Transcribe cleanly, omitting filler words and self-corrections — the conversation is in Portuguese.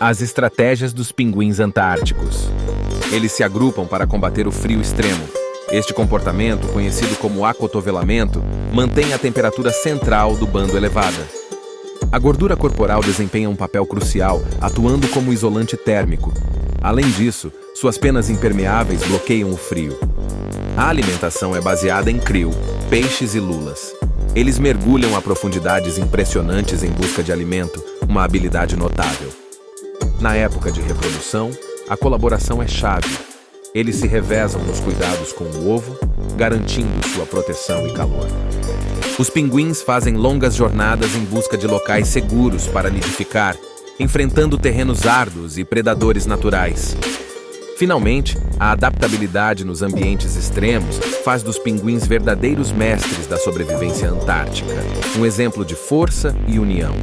As estratégias dos pinguins antárticos. Eles se agrupam para combater o frio extremo. Este comportamento, conhecido como acotovelamento, mantém a temperatura central do bando elevada. A gordura corporal desempenha um papel crucial, atuando como isolante térmico. Além disso, suas penas impermeáveis bloqueiam o frio. A alimentação é baseada em krill, peixes e lulas. Eles mergulham a profundidades impressionantes em busca de alimento, uma habilidade notável. Na época de reprodução, a colaboração é chave. Eles se revezam nos cuidados com o ovo, garantindo sua proteção e calor. Os pinguins fazem longas jornadas em busca de locais seguros para nidificar, enfrentando terrenos árduos e predadores naturais. Finalmente, a adaptabilidade nos ambientes extremos faz dos pinguins verdadeiros mestres da sobrevivência antártica, um exemplo de força e união.